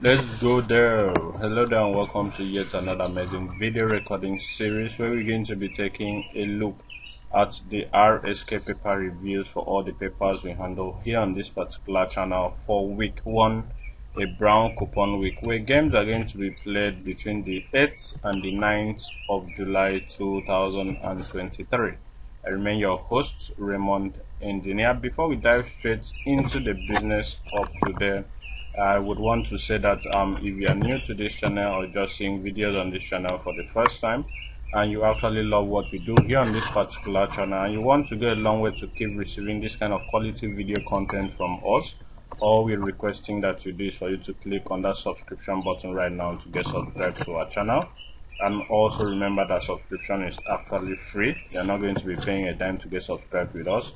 Let's go there. Hello there and welcome to yet another amazing video recording series where we're going to be taking a look at the RSK paper reviews for all the papers we handle here on this particular channel for week 1, a brown coupon week, where games are going to be played between the 8th and the 9th of July 2023. I remain your host, Raymond Engineer. Before we dive straight into the business of today, I would want to say that if you are new to this channel or just seeing videos on this channel for the first time and you actually love what we do here on this particular channel and you want to go a long way to keep receiving this kind of quality video content from us, all we're requesting that you do is for you to click on that subscription button right now to get subscribed to our channel. And also remember that subscription is actually free. You're not going to be paying a dime to get subscribed with us.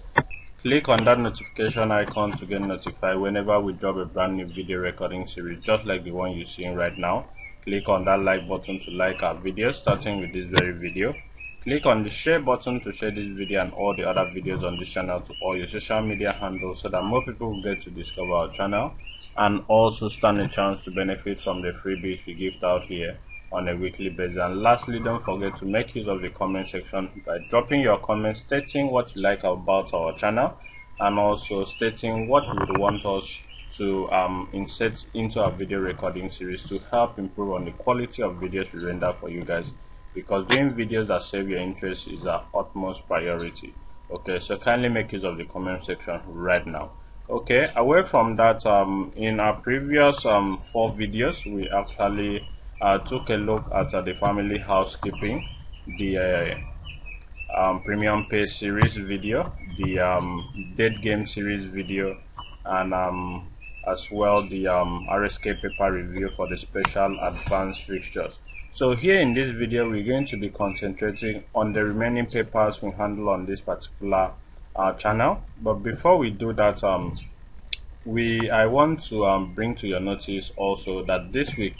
Click on that notification icon to get notified whenever we drop a brand new video recording series, just like the one you're seeing right now. Click on that like button to like our videos, starting with this very video. Click on the share button to share this video and all the other videos on this channel to all your social media handles so that more people will get to discover our channel and also stand a chance to benefit from the freebies we give out here on a weekly basis. And lastly, don't forget to make use of the comment section by dropping your comments stating what you like about our channel and also stating what you would want us to insert into our video recording series to help improve on the quality of videos we render for you guys, because doing videos that save your interest is our utmost priority. Okay, so kindly make use of the comment section right now. Okay, away from that, in our previous 4 videos we actually took a look at the family housekeeping, the premium pay series video, the dead game series video, and as well the RSK paper review for the special advanced fixtures. So here in this video we're going to be concentrating on the remaining papers we handle on this particular channel. But before we do that, I want to bring to your notice also that this week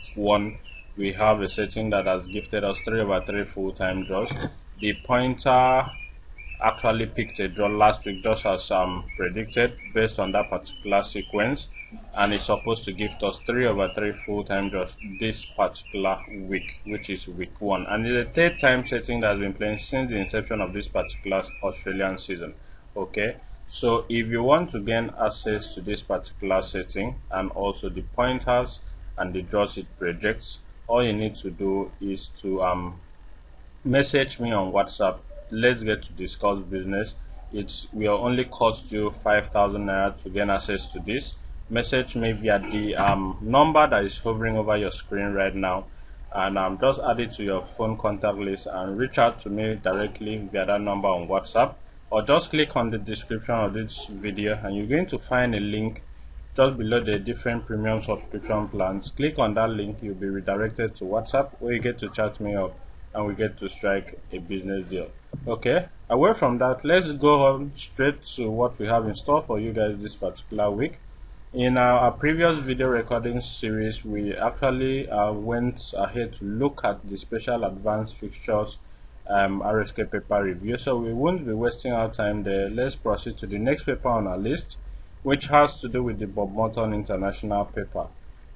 we have a setting that has gifted us 3/3 full-time draws. The pointer actually picked a draw last week just as predicted based on that particular sequence, and it's supposed to gift us 3/3 full-time draws this particular week, which is week 1, and it's the 3rd time setting that has been playing since the inception of this particular Australian season. Okay, so if you want to gain access to this particular setting and also the pointers and the draws it projects, all you need to do is to message me on WhatsApp. Let's get to discuss business. It will only cost you 5,000 naira to gain access to this. Message me via the number that is hovering over your screen right now, and just add it to your phone contact list and reach out to me directly via that number on WhatsApp, or just click on the description of this video and you're going to find a link just below the different premium subscription plans. Click on that link, you'll be redirected to WhatsApp where you get to chat me up and we get to strike a business deal. Okay, away from that, let's go on straight to what we have in store for you guys this particular week. In our previous video recording series, we actually went ahead to look at the special advanced fixtures RSK paper review, so we won't be wasting our time there. Let's proceed to the next paper on our list, which has to do with the Bob Morton International paper.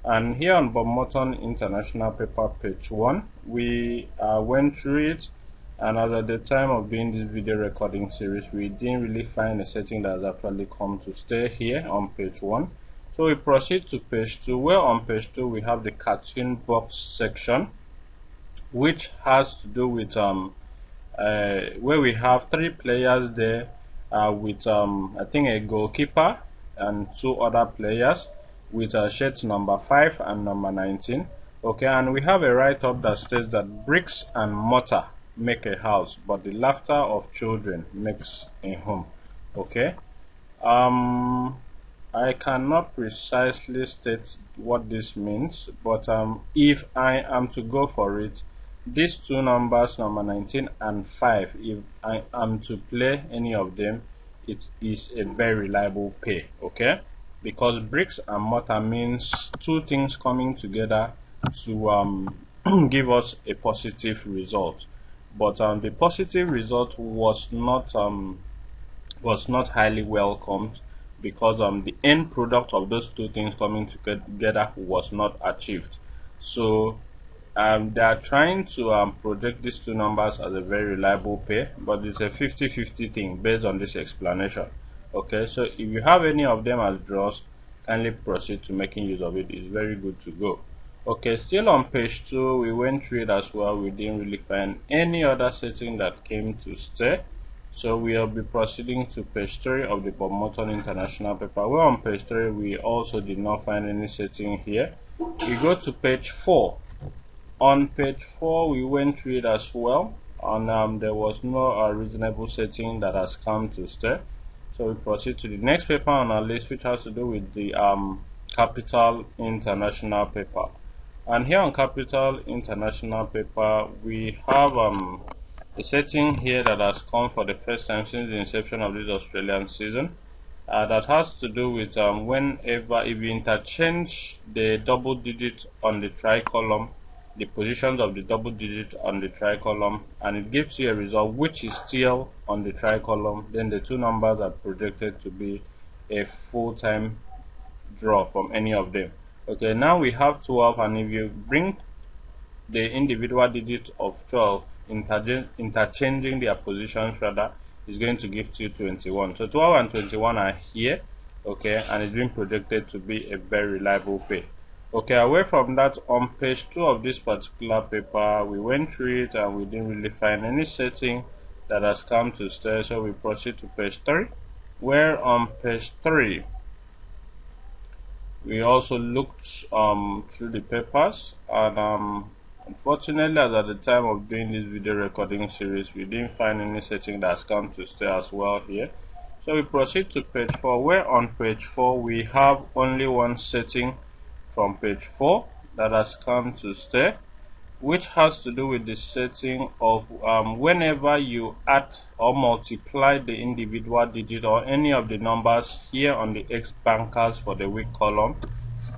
And here on Bob Morton International paper, page 1, we went through it, and as at the time of doing this video recording series, we didn't really find a setting that has actually come to stay here on page 1. So we proceed to page 2, where on page 2 we have the cartoon box section, which has to do with where we have 3 players there with I think a goalkeeper and 2 other players with shirts number 5 and number 19. Okay, and we have a write-up that states that bricks and mortar make a house, but the laughter of children makes a home. Okay, I cannot precisely state what this means, but if I am to go for it, these 2 numbers, number 19 and 5, if I am to play any of them, it is a very reliable pay. Okay, because bricks and mortar means 2 things coming together to give us a positive result, but the positive result was not highly welcomed because the end product of those two things coming together was not achieved. So they are trying to project these two numbers as a very reliable pair, but it's a 50-50 thing based on this explanation. Okay, so if you have any of them as draws, kindly proceed to making use of it. It's very good to go. Okay, still on page 2, we went through it as well. We didn't really find any other setting that came to stay. So we'll be proceeding to page 3 of the Bob Morton International paper. Where on page 3 we also did not find any setting here. We go to page 4. On page 4 we went through it as well, and there was no reasonable setting that has come to stay. So we proceed to the next paper on our list, which has to do with the Capital International paper. And here on Capital International paper we have a setting here that has come for the first time since the inception of this Australian season, that has to do with whenever if you interchange the double digit on the tricolumn, the positions of the double digit on the tricolumn, and it gives you a result which is still on the tricolumn, then the two numbers are projected to be a full-time draw from any of them. Okay, now we have 12, and if you bring the individual digit of 12, interchanging their positions rather, is going to give you 21. So 12 and 21 are here, okay, and it's being projected to be a very reliable pair. Okay, away from that, on page 2 of this particular paper, we went through it and we didn't really find any setting that has come to stay. So we proceed to page 3, where on page 3 we also looked through the papers, and unfortunately, as at the time of doing this video recording series, we didn't find any setting that has come to stay as well here. So we proceed to page 4, where on page 4 we have only one setting from page 4 that has come to stay, which has to do with the setting of whenever you add or multiply the individual digit or any of the numbers here on the X bankers for the week column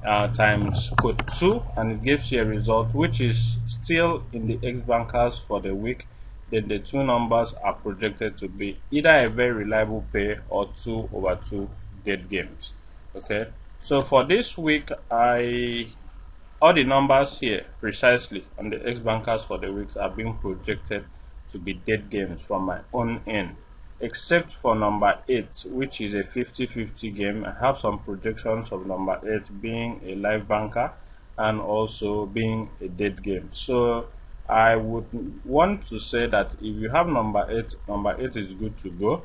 times code 2, and it gives you a result which is still in the X bankers for the week, then the two numbers are projected to be either a very reliable pair or 2/2 dead games. Okay, so for this week, all the numbers here precisely on the X bankers for the weeks are being projected to be dead games from my own end, except for number 8, which is a 50-50 game. I have some projections of number 8 being a live banker and also being a dead game. So I would want to say that if you have number 8 is good to go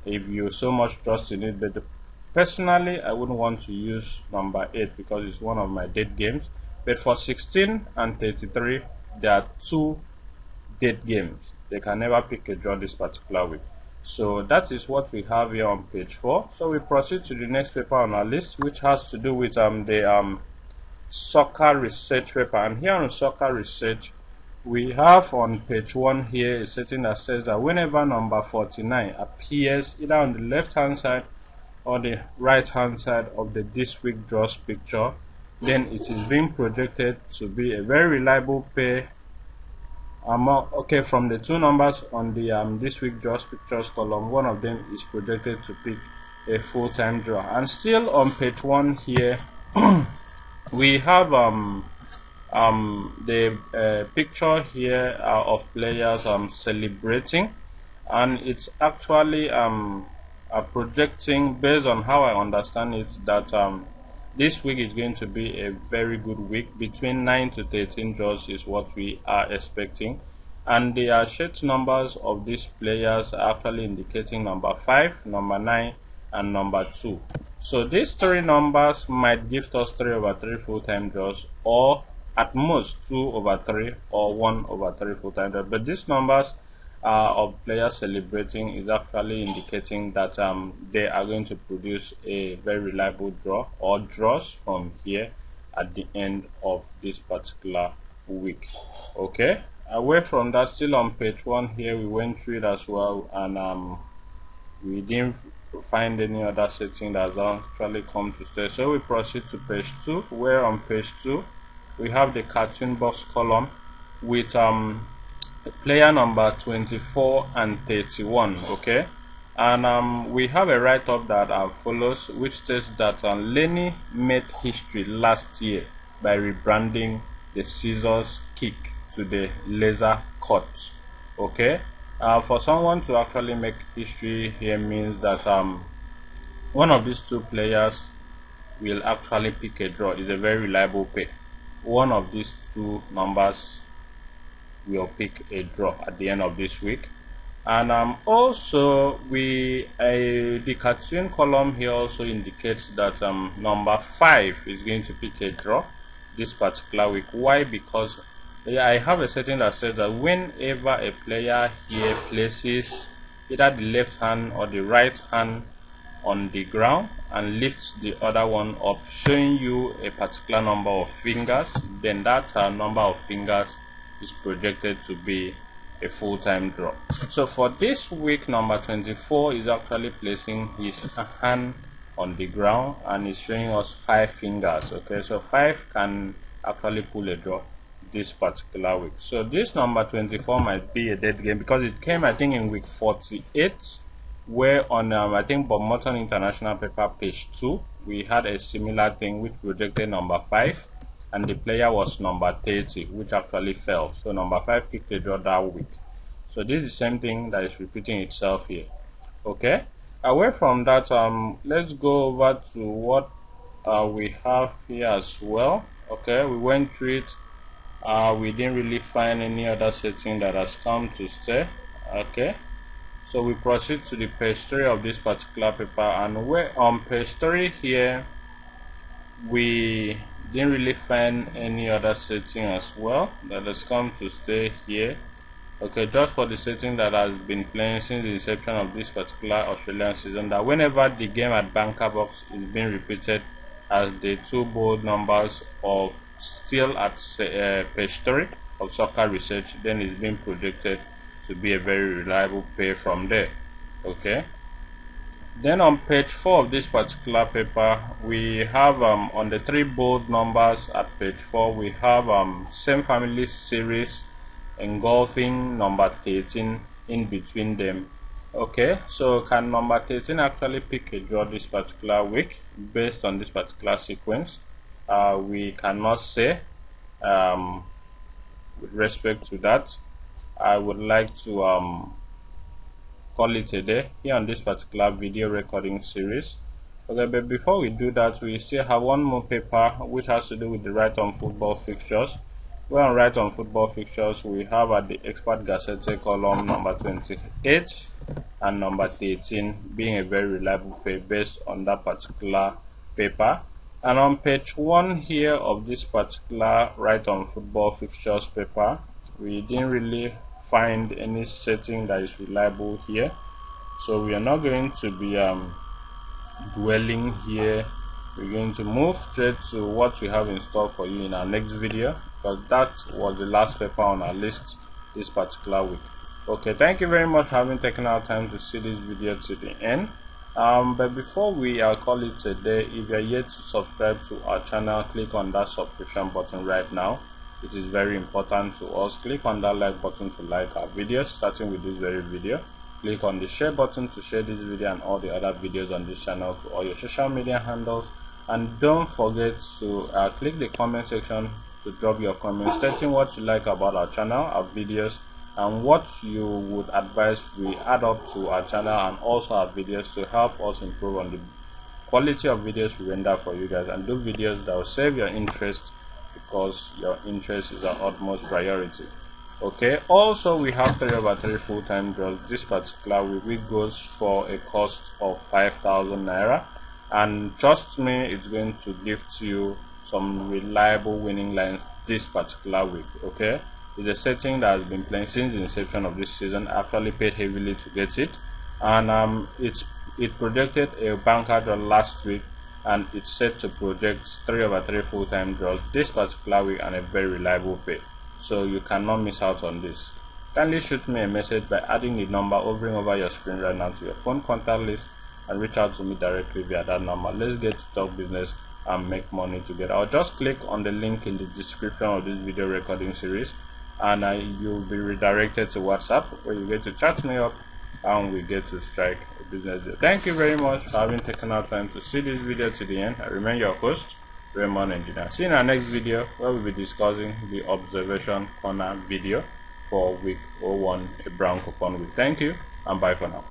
if you so much trust in it. But personally, I wouldn't want to use number 8 because it's one of my dead games. But for 16 and 33, there are two dead games. They can never pick a draw this particular week. So that is what we have here on page 4. So we proceed to the next paper on our list, which has to do with the soccer research paper. And here on soccer research, we have on page 1 here a setting that says that whenever number 49 appears either on the left hand side or the right hand side of the this week draws picture, then it is being projected to be a very reliable pair. Okay, from the two numbers on the this week draws pictures column, one of them is projected to pick a full-time draw. And still on page 1 here we have the picture here of players celebrating, and it's actually projecting, based on how I understand it, that this week is going to be a very good week. Between 9 to 13 draws is what we are expecting, and the shirt numbers of these players are actually indicating number 5, number 9, and number 2. So these three numbers might give us 3/3 full-time draws, or at most 2/3 or 1/3 full-time draws. But these numbers of players celebrating is actually indicating that they are going to produce a very reliable draw or draws from here at the end of this particular week. Okay, away from that, still on page 1 here, we went through it as well, and we didn't find any other setting that has actually come to stay. So we proceed to page 2, where on page 2 we have the cartoon box column with player number 24 and 31. Okay, And we have a write-up that follows, which states that Lenny made history last year by rebranding the scissors kick to the laser cut. Okay, for someone to actually make history here means that one of these two players will actually pick a draw. It's a very reliable pair. One of these two numbers will pick a draw at the end of this week. And also the cartoon column here also indicates that number 5 is going to pick a draw this particular week. Why? Because I have a setting that says that whenever a player here places either the left hand or the right hand on the ground and lifts the other one up, showing you a particular number of fingers, then that number of fingers is projected to be a full-time draw. So for this week, number 24 is actually placing his hand on the ground and is showing us 5 fingers. Okay, so 5 can actually pull a draw this particular week. So this number 24 might be a dead game because it came, I think, in week 48, where on I think Bob Morton International paper page 2 we had a similar thing which projected number 5, and the player was number 30, which actually fell. So number 5 picked a draw that week. So this is the same thing that is repeating itself here. Okay, away from that, let's go over to what we have here as well. Okay, we went through it. We didn't really find any other setting that has come to stay. Okay, so we proceed to the page 3 of this particular paper, and we're on page 3 here. We didn't really find any other setting as well that has come to stay here. Okay, just for the setting that has been playing since the inception of this particular Australian season, that whenever the game at Banker Box is being repeated as the 2 bold numbers of still at page 3 of Soccer Research, then it's being projected to be a very reliable pair from there. Okay, then on page 4 of this particular paper, we have on the 3 bold numbers at page 4, we have same family series engulfing number 13 in between them. Okay, so can number 13 actually pick a draw this particular week based on this particular sequence? We cannot say. With respect to that, I would like to call it a day here on this particular video recording series. Okay, but before we do that, we still have one more paper which has to do with the Right on Football fixtures. Well, on Right on Football fixtures, we have at the Expert Gazette column number 28 and number 13 being a very reliable pair based on that particular paper. And on page 1 here of this particular Right on Football fixtures paper, we didn't really find any setting that is reliable here, so we are not going to be dwelling here. We're going to move straight to what we have in store for you in our next video, because that was the last paper on our list this particular week. Okay, thank you very much for having taken our time to see this video to the end. But before we call it a day, if you are yet to subscribe to our channel, click on that subscription button right now. It is very important to us. Click on that like button to like our videos, starting with this very video. Click on the share button to share this video and all the other videos on this channel to all your social media handles. And don't forget to click the comment section to drop your comments stating what you like about our channel, our videos, and what you would advise we add up to our channel and also our videos to help us improve on the quality of videos we render for you guys, and do videos that will save your interest, because your interest is our utmost priority. Okay, also we have 3/3 full-time draws this particular week, which goes for a cost of 5,000 naira, and trust me, it's going to give to you some reliable winning lines this particular week. Okay, it's a setting that has been playing since the inception of this season. I actually paid heavily to get it, and it projected a banker draw last week, and it's set to project 3/3 full-time draws this particular week, and a very reliable pay, so you cannot miss out on this. Kindly shoot me a message by adding the number hovering over your screen right now to your phone contact list, and reach out to me directly via that number. Let's get to talk business and make money together. I'll just click on the link in the description of this video recording series, and you'll be redirected to WhatsApp, where you get to chat me up and we get to strike a business deal. Thank you very much for having taken our time to see this video to the end. I remain your host, Raymond Engineer. See you in our next video where we'll be discussing the observation corner video for week 01, a brown coupon week. Thank you and bye for now.